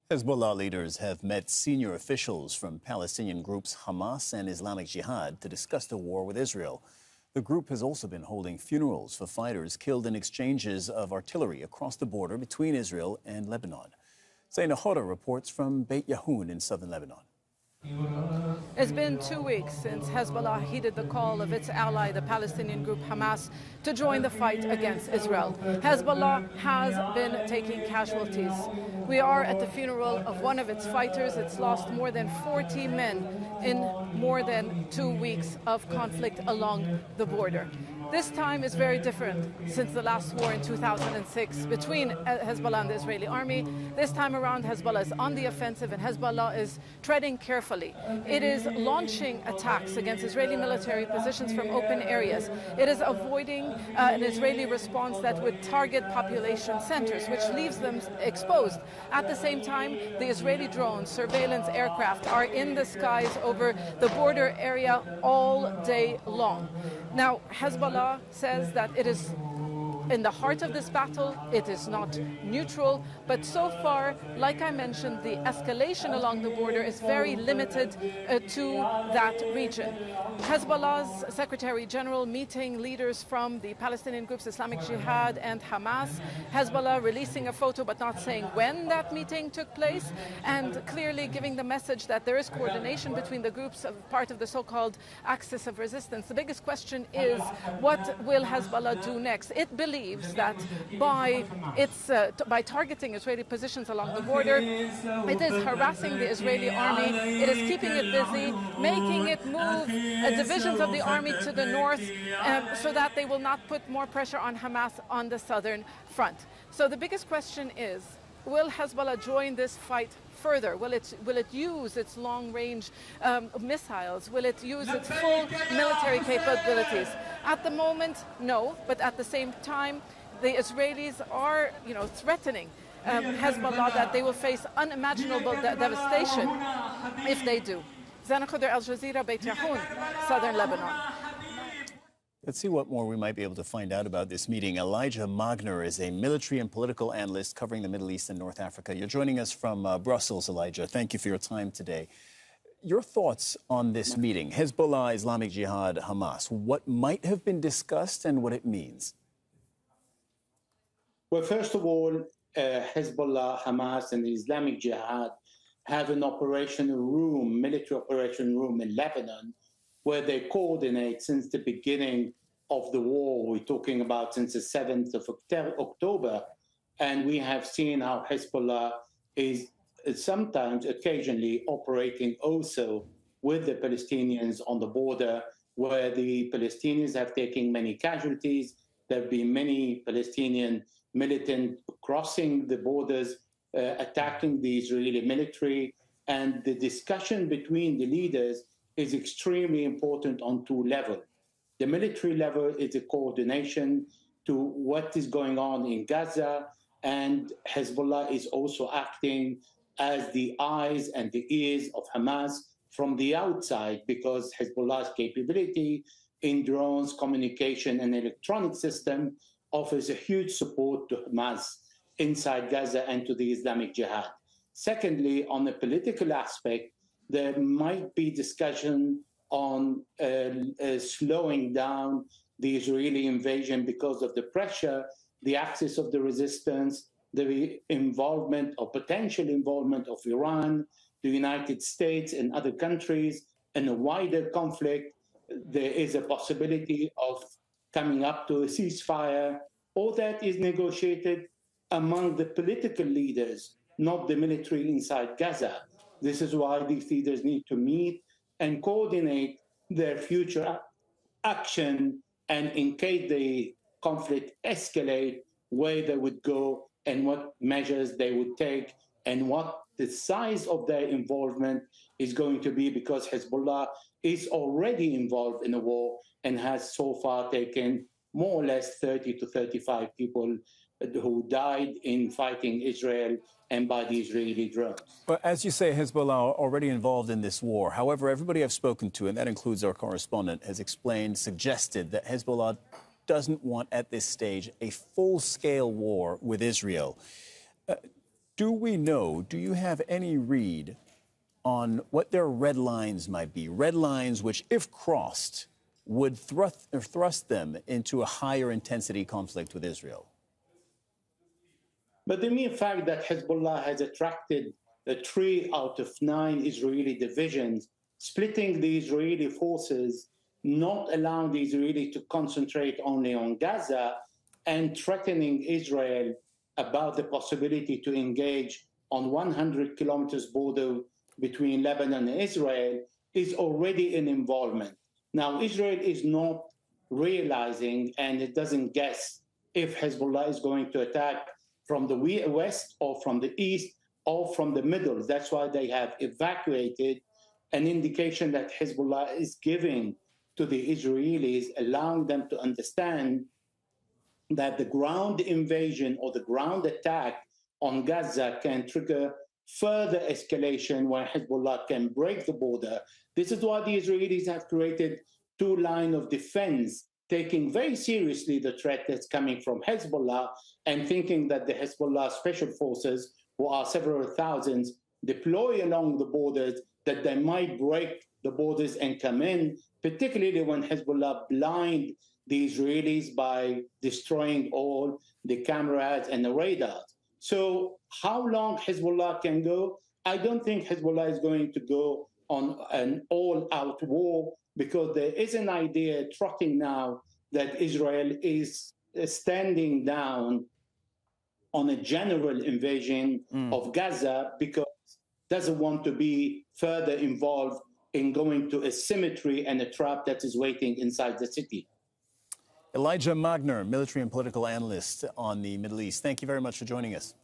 Hezbollah leaders have met senior officials from Palestinian groups Hamas and Islamic Jihad to discuss the war with Israel. The group has also been holding funerals for fighters killed in exchanges of artillery across the border between Israel and Lebanon. Zaina Hoda reports from Beit Yahoun in southern Lebanon. It's been 2 weeks since Hezbollah heeded the call of its ally, the Palestinian group Hamas, to join the fight against Israel. Hezbollah has been taking casualties. We are at the funeral of one of its fighters. It's lost more than 40 men in more than 2 weeks of conflict along the border. This time is very different since the last war in 2006 between Hezbollah and the Israeli army. This time around, Hezbollah is on the offensive and Hezbollah is treading carefully. It is launching attacks against Israeli military positions from open areas. It is avoiding an Israeli response that would target population centers, which leaves them exposed. At the same time, the Israeli drones, surveillance aircraft are in the skies over the border area all day long. Now, Hezbollah says that it is in the heart of this battle. It is not neutral, but so far, like I mentioned, the escalation along the border is very limited to that region. Hezbollah's Secretary General meeting leaders from the Palestinian groups Islamic Jihad and Hamas. Hezbollah releasing a photo but not saying when that meeting took place, and clearly giving the message that there is coordination between the groups of part of the so-called axis of resistance. The biggest question is, what will Hezbollah do next? It believes that by targeting Israeli positions along the border, it is harassing the Israeli army, it is keeping it busy, making it move divisions of the army to the north so that they will not put more pressure on Hamas on the southern front. So the biggest question is, will Hezbollah join this fight further? Will it use its long-range missiles? Will it use its full military capabilities? At the moment, no. But at the same time, the Israelis are, threatening Hezbollah that they will face unimaginable devastation if they do. Zaina Hoda, Al Jazeera, Beit Yahoun, southern Lebanon. Let's see what more we might be able to find out about this meeting. Elijah Magner is a military and political analyst covering the Middle East and North Africa. You're joining us from Brussels, Elijah. Thank you for your time today. Your thoughts on this meeting, Hezbollah, Islamic Jihad, Hamas, what might have been discussed and what it means? Well, first of all, Hezbollah, Hamas, and the Islamic Jihad have an operational room, military operation room in Lebanon, where they coordinate since the beginning of the war. We're talking about since the 7th of October. And we have seen how Hezbollah is sometimes, occasionally, operating also with the Palestinians on the border, where the Palestinians have taken many casualties. There have been many Palestinian militants crossing the borders, attacking the Israeli military. And the discussion between the leaders is extremely important on two levels. The military level is a coordination to what is going on in Gaza, and Hezbollah is also acting as the eyes and the ears of Hamas from the outside, because Hezbollah's capability in drones, communication, and electronic system offers a huge support to Hamas inside Gaza and to the Islamic Jihad. Secondly, on the political aspect, there might be discussion on slowing down the Israeli invasion because of the pressure, the axis of the resistance, the involvement or potential involvement of Iran, the United States and other countries in a wider conflict. There is a possibility of coming up to a ceasefire. All that is negotiated among the political leaders, not the military inside Gaza. This is why these leaders need to meet and coordinate their future action, and in case the conflict escalate, where they would go and what measures they would take and what the size of their involvement is going to be, because Hezbollah is already involved in a war and has so far taken more or less 30 to 35 people who died in fighting Israel and by the Israeli drones. But as you say, Hezbollah are already involved in this war. However, everybody I've spoken to, and that includes our correspondent, has suggested that Hezbollah doesn't want at this stage a full-scale war with Israel. Do you have any read on what their red lines might be? Red lines which, if crossed, would thrust them into a higher intensity conflict with Israel? But the mere fact that Hezbollah has attracted 3 out of 9 Israeli divisions, splitting the Israeli forces, not allowing the Israeli to concentrate only on Gaza, and threatening Israel about the possibility to engage on 100 kilometers border between Lebanon and Israel, is already an involvement. Now, Israel is not realizing, and it doesn't guess, if Hezbollah is going to attack from the west or from the east or from the middle. That's why they have evacuated, an indication that Hezbollah is giving to the Israelis, allowing them to understand that the ground invasion or the ground attack on Gaza can trigger further escalation where Hezbollah can break the border. This is why the Israelis have created 2 lines of defense, taking very seriously the threat that's coming from Hezbollah and thinking that the Hezbollah special forces, who are several thousands, deploy along the borders, that they might break the borders and come in, particularly when Hezbollah blind the Israelis by destroying all the cameras and the radars. So how long Hezbollah can go? I don't think Hezbollah is going to go on an all-out war, because there is an idea trotting now that Israel is standing down on a general invasion of Gaza, because it doesn't want to be further involved in going to a cemetery and a trap that is waiting inside the city. Elijah Magner, military and political analyst on the Middle East. Thank you very much for joining us.